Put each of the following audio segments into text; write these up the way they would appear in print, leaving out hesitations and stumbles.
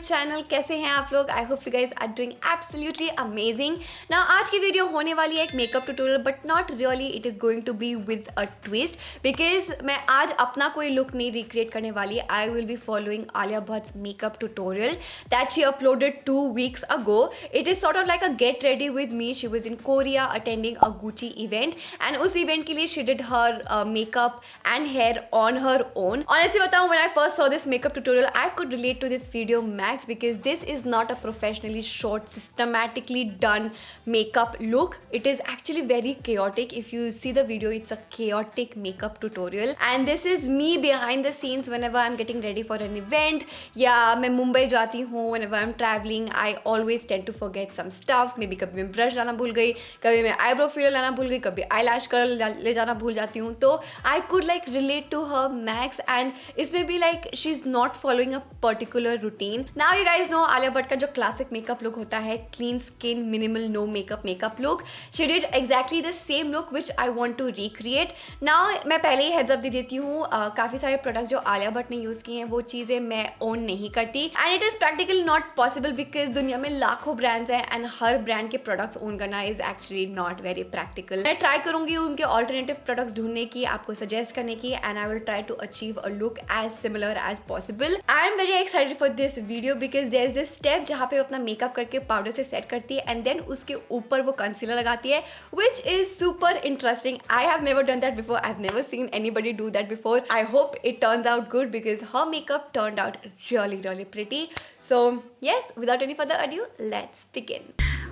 Channel. कैसे हैं आप लोग? I hope you guys are doing absolutely amazing. Now आज की वीडियो होने वाली है एक makeup tutorial, but not really, it is going to be with a twist, because मैं आज अपना कोई लुक नहीं रिक्रिएट करने वाली। I will be following Alia Bhatt's makeup tutorial that she uploaded 2 weeks ago. It is sort of like a get ready with me. She was in Korea attending a Gucci event, and उस event के लिए she did her makeup and hair on her own. Honestly बताऊँ, when I first saw this makeup tutorial, I could relate to this video max because this is not a professionally shot, systematically done makeup look. It is actually very chaotic. If you see the video, it's a chaotic makeup tutorial, and this is me behind the scenes whenever I'm getting ready for an event. या मैं मुंबई जाती हूँ, whenever I'm traveling, I always tend to forget some stuff. Maybe कभी मैं brush लाना भूल गई, कभी मैं आईब्रो फिलर लाना भूल गई, कभी eyelash कर्ल ले जाना भूल जाती हूँ. तो I could like relate to her max, and इसमें भी like she's not following a particular routine. Now you guys know Alia Bhatt का जो classic makeup look होता है, clean skin, minimal no makeup look. She did exactly the same look which I want to recreate. Now मैं पहले ही heads up दे देती हूँ, काफ़ी सारे products जो आलिया भट्ट ने यूज़ किए हैं वो चीज़ें मैं own नहीं करती, and it is practically not possible because दुनिया में लाखों brands हैं and हर brand के products own करना is actually not very practical. मैं try करूँगी उनके alternative products ढूंढने की, आपको suggest करने की, and I will try to achieve a look as similar as possible. I am very excited for this video because there is this step जहाँ पे अपना makeup करके powder से set करती है and then उसके ऊपर वो concealer लगाती है, which is super interesting. I have never done that before. I've never seen anybody do that before. I hope it turns out good because her makeup turned out really pretty. So yes, without any further ado, let's begin.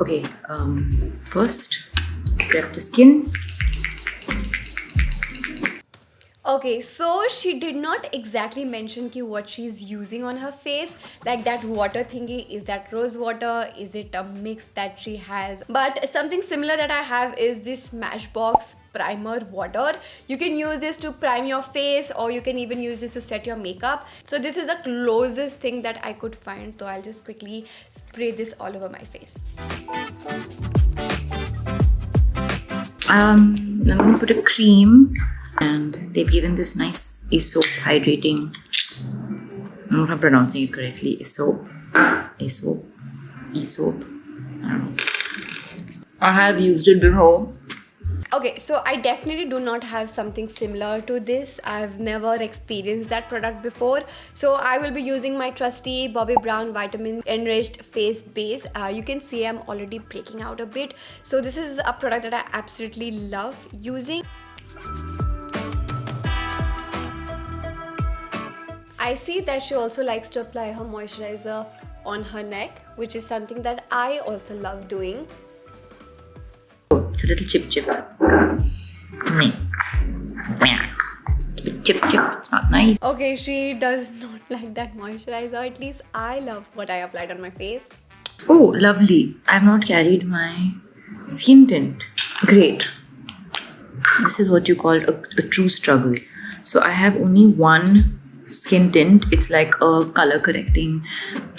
Okay, first prep the skin. Okay, so she did not exactly mention ki what she's using on her face, like that water thingy. Is that rose water? Is it a mix that she has? But something similar that I have is this Smashbox primer water. You can use this to prime your face, or you can even use this to set your makeup. So this is the closest thing that I could find, so I'll just quickly spray this all over my face. I'm gonna put a cream, and they've given this nice Aesop hydrating, I'm not pronouncing it correctly, Aesop, I don't know. I have used it before. Okay, so I definitely do not have something similar to this. I've never experienced that product before. So I will be using my trusty Bobbi Brown Vitamin Enriched Face Base. You can see I'm already breaking out a bit. So this is a product that I absolutely love using. I see that she also likes to apply her moisturizer on her neck, which is something that I also love doing. Oh, it's a little chip. Chip, it's not nice. Okay, she does not like that moisturizer. At least I love what I applied on my face. Oh, lovely. I've not carried my skin tint. Great. This is what you call a true struggle. So I have only one skin tint. It's like a color correcting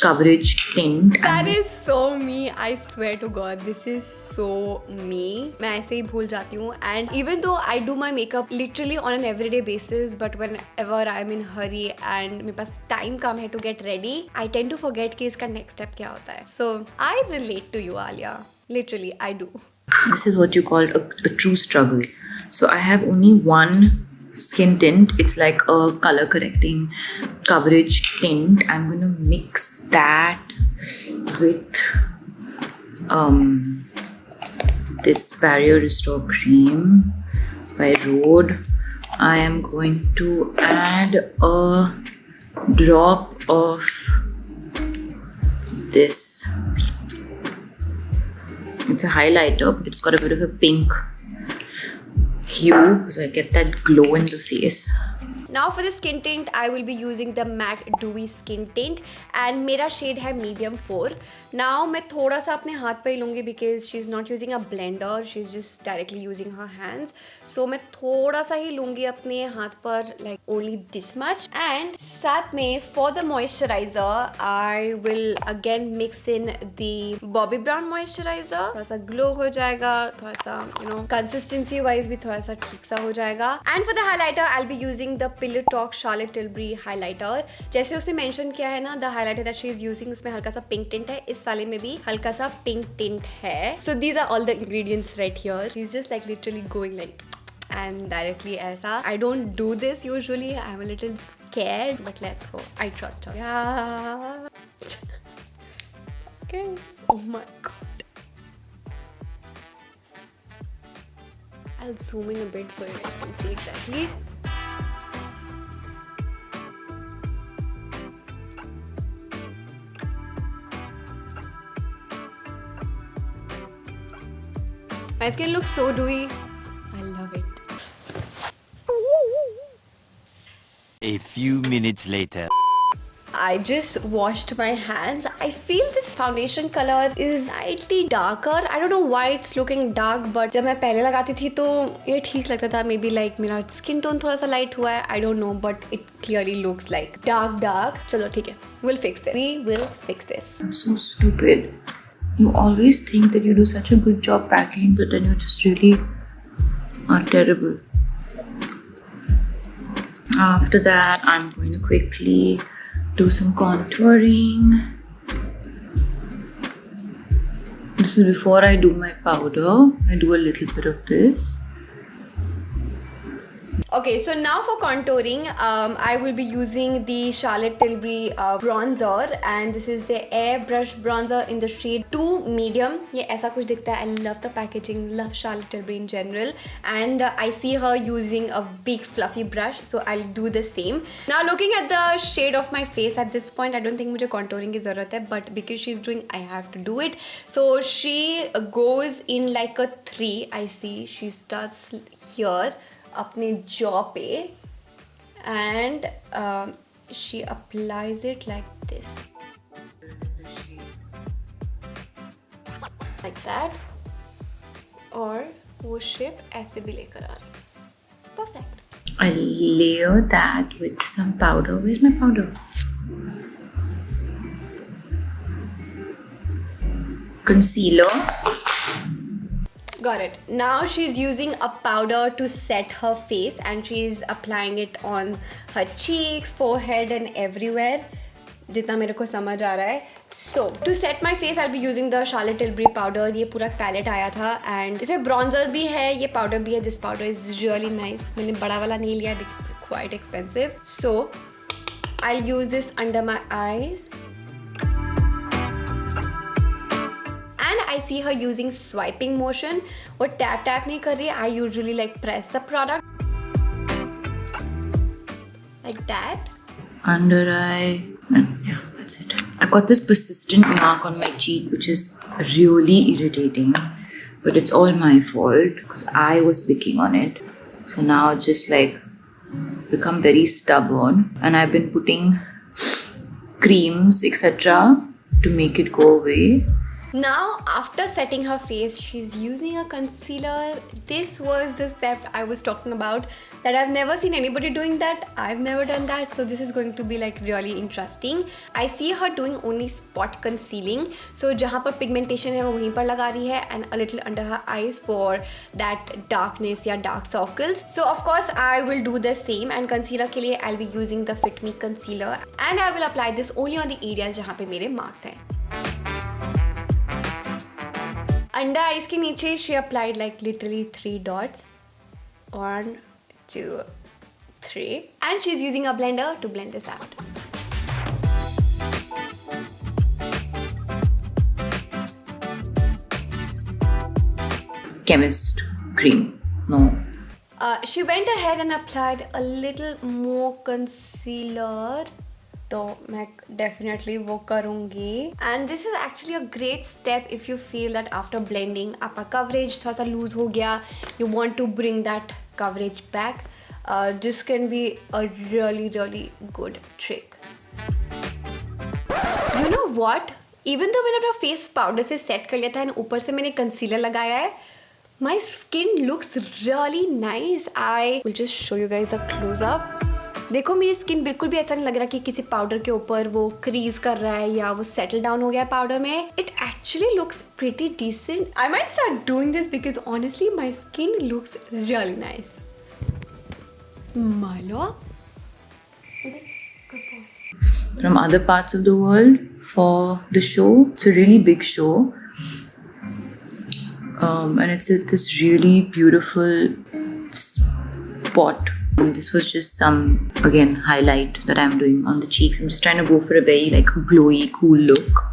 coverage tint. That is so me. I swear to God, this is so me. मैं ऐसे ही भूल जाती हूँ, and even though I do my makeup literally on an everyday basis, but whenever I'm in hurry and मेरे पास time कम है to get ready, I tend to forget कि इसका next step क्या होता है. So I relate to you, Alia. Literally, I do. This is what you call a true struggle. So I have only one skin tint. It's like a color correcting coverage tint. I'm gonna mix that with this Barrier Restore cream by Rhode. I am going to add a drop of this. It's a highlighter, but it's got a bit of a pink hue, so I get that glow in the face. Now for the skin tint, I will be using the MAC Dewy Skin Tint, and मेरा shade है medium 4. Now मैं थोड़ा सा अपने हाथ पे ही लूँगी because she's not using a blender, she's just directly using her hands. So मैं थोड़ा सा ही लूँगी अपने हाथ पर, like only this much. And साथ में for the moisturizer, I will again mix in the Bobbi Brown moisturizer. थोड़ा सा glow हो जाएगा, थोड़ा सा consistency wise भी थोड़ा सा ठीक सा हो जाएगा. And for the highlighter, I'll be using the pillow talk Charlotte Tilbury highlighter. जैसे उसने मेंशन किया है ना, the highlighter that she is using, उसमें हल्का सा पिंक टिंट है, इस वाले में भी हल्का सा पिंक टिंट है। So these are all the ingredients right here. She is just like literally going like and directly ऐसा. I don't do this usually. I'm a little scared, but let's go. I trust her. Yeah. Okay. Oh my god. I'll zoom in a bit so you guys can see exactly. My skin looks so dewy. I love it. A few minutes later. I just washed my hands. I feel this foundation color is slightly darker. I don't know why it's looking dark, but जब मैं पहले लगाती थी तो ये ठीक लगता था. Maybe like मेरा skin tone थोड़ा सा light हुआ है. I don't know, but it clearly looks like dark. चलो ठीक है. We'll fix this. We will fix this. I'm so stupid. You always think that you do such a good job packing, but then you just really are terrible. After that, I'm going to quickly do some contouring. This is before I do my powder. I do a little bit of this. Okay, so now for contouring, I will be using the Charlotte Tilbury bronzer, and this is the airbrush bronzer in the shade 2 medium. ये ऐसा कुछ दिखता है. I love the packaging, love Charlotte Tilbury in general, and I see her using a big fluffy brush, so I'll do the same. Now looking at the shade of my face at this point, I don't think मुझे contouring की ज़रूरत है, but because she's doing, I have to do it. So she goes in like a 3. I see she starts here अपने jaw पे, and she applies it like this, like that, और वो shape ऐसे भी लेकर आ रही है. Perfect. I layer that with some powder. Where's my powder? Concealer. Got it. Now she's using a powder to set her face, and she's applying it on her cheeks, forehead and everywhere. जितना मेरे को समझ आ रहा है. So to set my face, I'll be using the Charlotte Tilbury powder. ये पूरा palette आया था, and इसमें bronzer भी है, ये powder भी है. This powder is really nice. मैंने बड़ा वाला नहीं लिया because it's quite expensive. So I'll use this under my eyes. And I see her using swiping motion. वो tap नहीं कर रही है. I usually like press the product like that. Under eye, and yeah, that's it. I got this persistent mark on my cheek, which is really irritating, but it's all my fault because I was picking on it. So now it's just like become very stubborn, and I've been putting creams etc. to make it go away. Now after setting her face, she's using a concealer. This was the step I was talking about, that I've never seen anybody doing that. I've never done that, so this is going to be like really interesting. I see her doing only spot concealing, so जहाँ पर pigmentation है वो वहीं पर लगा रही है, and a little under her eyes for that darkness या dark circles. So of course I will do the same, and concealer के लिए I'll be using the Fit Me concealer, and I will apply this only on the areas जहाँ पे मेरे marks हैं. Under eyes के नीचे she applied like literally 3 dots. 1, 2, 3. And she's using a blender to blend this out. Chemist cream. No. She went ahead and applied a little more concealer. तो मैं definitely वो करूँगी. And this is actually a great step if you feel that after blending आपका coverage थोड़ा सा loose हो गया, you want to bring that coverage back. This can be a really good trick. You know what? Even though मैंने अपना face powder से set कर लिया था and ऊपर से मैंने concealer लगाया है, my skin looks really nice. I will just show you guys a close up. देखो मेरी स्किन बिल्कुल भी ऐसा नहीं लग रहा कि किसी पाउडर के ऊपर वो क्रीज कर रहा है या वो सेटल डाउन हो गया है पाउडर में. It actually looks pretty decent. I might start doing this because honestly my skin looks really nice. मालो from other parts of the world for the show. It's a really big show. And it's at this really beautiful spot. This was just some, again, highlight that I'm doing on the cheeks. I'm just trying to go for a very like glowy, cool look.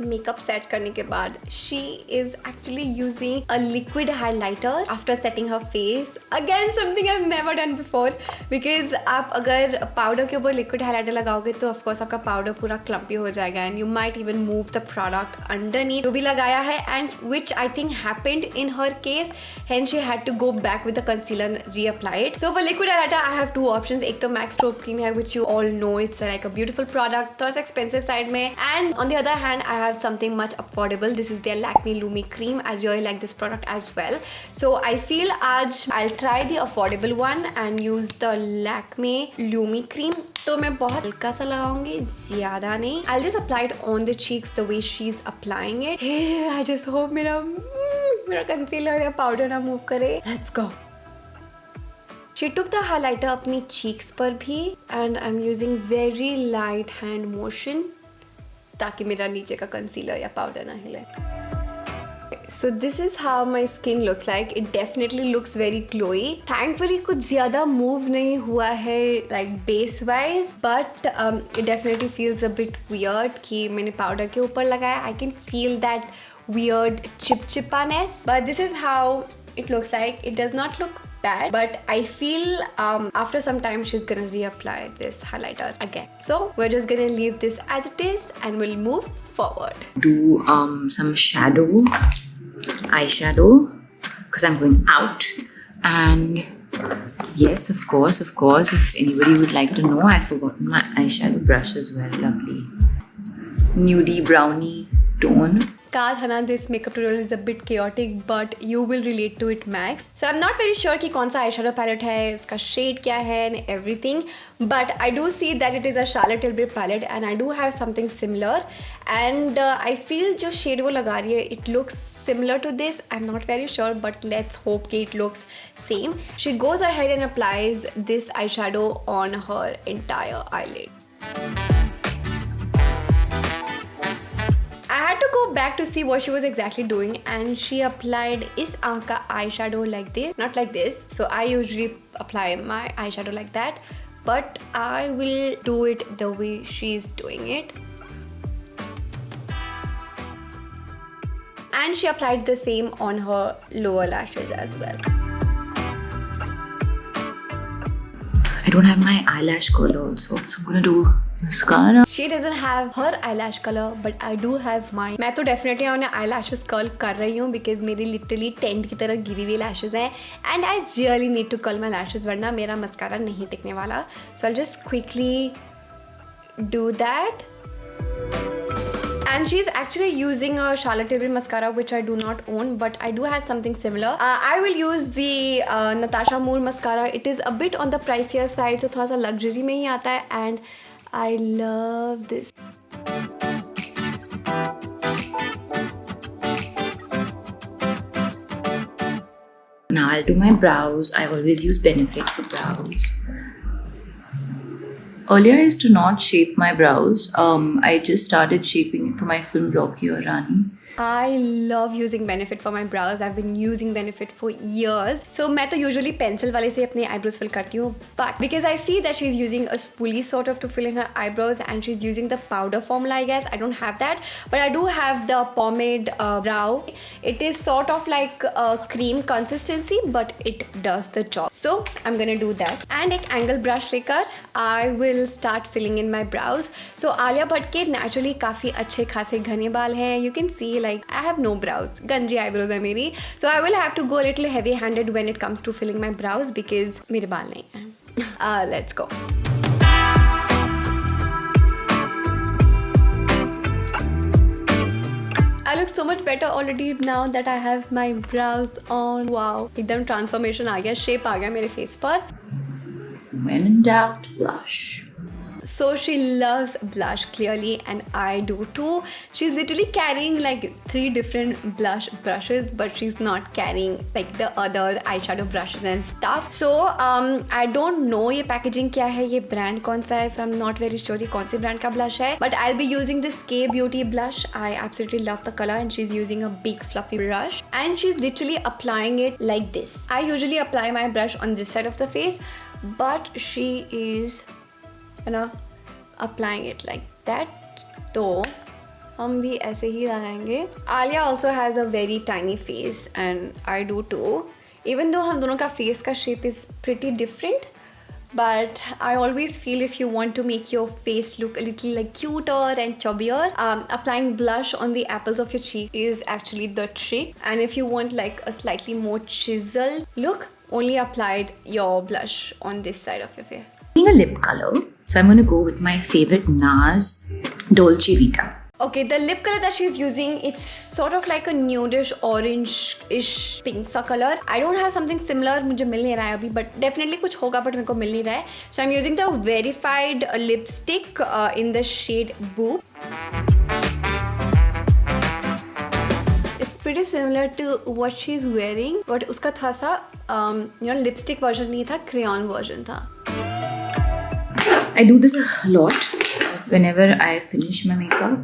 Makeup set करने के बाद she is actually using a liquid highlighter after setting her face. Again something I have never done before, because आप अगर powder के ऊपर liquid highlighter लगाओगे तो of course आपका पाउडर पूरा क्लम्पी हो जाएगा and you might even move the product underneath. जो भी लगाया है and which I think happened in her case, hence she had to go back with the concealer reapplied. So for liquid highlighter I have two options. एक तो MAC strobe cream है which you all know it's like a beautiful product, थोड़ा सा expensive side में. And on the other hand I have something much affordable. This is their Lakme Lumi cream. I really like this product as well. So I feel आज I'll try the affordable one and use the Lakme Lumi cream. तो मैं बहुत हल्का सा लगाऊंगी, ज़्यादा नहीं. I'll just apply it on the cheeks the way she's applying it. Hey, I just hope मेरा concealer या powder ना move करे. Let's go. She took the highlighter अपनी cheeks पर भी and I'm using very light hand motion ताकि मेरा नीचे का कंसीलर या पाउडर ना हिले. So this is how my skin looks like. It definitely looks very glowy. Thankfully कुछ ज़्यादा move नहीं हुआ है like base wise, but it definitely feels a bit weird कि मैंने पाउडर के ऊपर लगाया. I can feel that weird chipness, but this is how it looks like. It does not look bad, but I feel after some time she's gonna reapply this highlighter again. So we're just gonna leave this as it is and we'll move forward. Do some eyeshadow because I'm going out. And yes, of course, if anybody would like to know, I forgot my eyeshadow brush as well. Lovely nudie brownie tone. Kadhana, this makeup tutorial is a bit chaotic, but you will relate to it max. So I'm not very sure कि कौन सा eyeshadow palette है, उसका shade क्या है and everything. But I do see that it is a Charlotte Tilbury palette and I do have something similar. And I feel जो shade वो लगा रही है, it looks similar to this. I'm not very sure, but let's hope कि it looks same. She goes ahead and applies this eyeshadow on her entire eyelid. I had to go back to see what she was exactly doing and she applied इस आँख का eyeshadow like this, not like this. So I usually apply my eyeshadow like that, but I will do it the way she's doing it. And she applied the same on her lower lashes as well. I don't have my eyelash color also, so I'm gonna do mascara. She doesn't have her eyelash color, but I do have mine. मैं तो definitely अपने eyelashes curl कर रही हूँ because मेरी literally tent की तरह गिरी हुई lashes हैं and I really need to curl my lashes वरना मेरा mascara नहीं टिकने वाला. So I'll just quickly do that. And she's actually using a Charlotte Tilbury mascara which I do not own, but I do have something similar. I will use the Natasha Moore mascara. It is a bit on the pricier side, so थोड़ा सा luxury में ही आता है and I love this. Now I'll do my brows. I always use Benefit for brows. Earlier I used to not shape my brows. I just started shaping it for my film Rocky or Rani. I love using Benefit for my brows. I've been using Benefit for years. So मैं तो usually pencil वाले से अपने eyebrows fill करती हूँ. But because I see that she's using a spoolie sort of to fill in her eyebrows and she's using the powder formula, I guess. I don't have that. But I do have the pomade brow. It is sort of like a cream consistency, but it does the job. So I'm gonna do that. And एक angle brush लेकर I will start filling in my brows. So ALIA BHATT के naturally काफ़ी अच्छे खासे घने बाल हैं. You can see like I have no brows. Ganji eyebrows है मेरी. So I will have to go a little heavy handed when it comes to filling my brows because मेरे बाल नहीं हैं. Let's go. I look so much better already now that I have my brows on. Wow, एकदम transformation आ गया, shape आ गया मेरे face पर. When in doubt, blush. So she loves blush clearly, and I do too. She's literally carrying like 3 different blush brushes, but she's not carrying like the other eyeshadow brushes and stuff. So I don't know ये packaging क्या है, ये brand कौन सा है, so I'm not very sure ये कौन से brand का blush है, but I'll be using this K Beauty blush. I absolutely love the color, and she's using a big fluffy brush, and she's literally applying it like this. I usually apply my brush on this side of the face, but she is, you know, applying it like that. तो हम भी ऐसे ही लगाएंगे. Alia also has a very tiny face, and I do too. Even though हम दोनों का face का shape is pretty different, but I always feel if you want to make your face look a little like cuter and chubbier, applying blush on the apples of your cheek is actually the trick. And if you want like a slightly more chiseled look, only applied your blush on this side of your face. Being a lip color, so I'm going to go with my favorite NARS Dolce Vita. Okay, the lip color that she's using, it's sort of like a nudish orange-ish pink सा color. I don't have something similar, मुझे मिल नहीं रहा है अभी, but definitely कुछ होगा, but मेरे को मिल नहीं रहा है. So I'm using the verified lipstick in the shade Boop. It's pretty similar to what she's wearing, but उसका थोड़ा सा lipstick version नहीं था, crayon version था. I do this a lot. Whenever I finish my makeup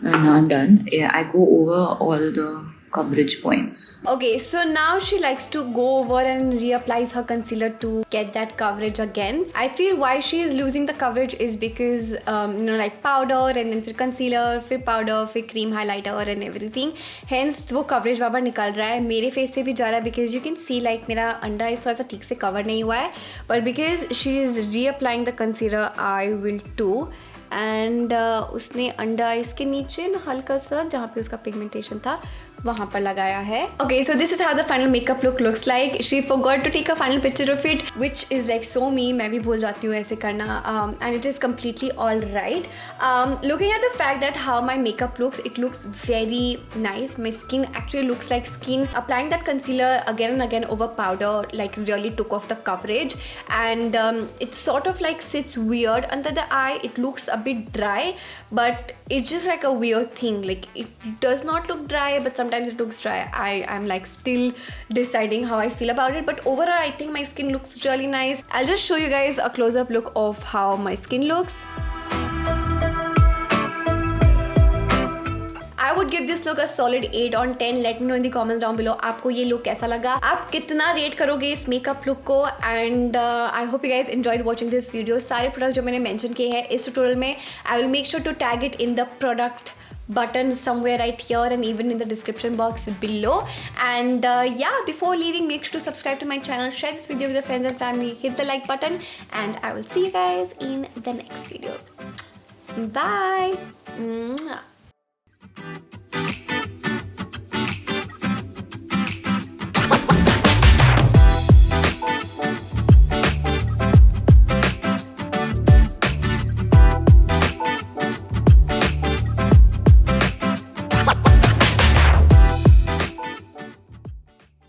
and I'm done, I go over all the coverage points. Okay, so now she likes to go over and reapplies her concealer to get that coverage again. I feel why she is losing the coverage is because like powder and then फिर concealer, फिर powder, फिर cream highlighter and everything. Hence वो coverage बार निकल रहा है. मेरे face से भी जा रहा है because you can see like मेरा अंडा थोड़ा सा ठीक से cover नहीं हुआ है. But because she is reapplying the concealer, I will too. And उसने अंडर आइज के नीचे ना हल्का सा जहाँ पे उसका पिगमेंटेशन था वहाँ पर लगाया है. Okay, so this is how the final makeup look looks like. She forgot to take a final picture of it, which is like so me. मैं भी भूल जाती हूँ ऐसे करना, and it is completely all right. Looking at the fact that how my makeup looks, it looks very nice. My skin actually looks like skin. Applying that concealer again and again over powder like really took off the coverage, and it sort of like sits weird under the eye. It looks a bit dry, but it's just like a weird thing. Like it does not look dry, but sometimes it looks dry. I'm like still deciding how I feel about it, but overall I think my skin looks really nice. I'll just show you guys a close-up look of how my skin looks. I would give this look a solid 8 on 10. Let me know in the comments down below आपको ये look कैसा लगा, आप कितना rate करोगे इस makeup look को. And I hope you guys enjoyed watching this video. सारे प्रोडक्ट जो मैंने मेंशन किए हैं इस ट्यूटोरियल में, I will make sure to tag it in the product button somewhere right here and even in the description box below. And yeah, before leaving, make sure to subscribe to my channel, share this video with your friends and family, hit the like button, and I will see you guys in the next video. Bye. Mwah.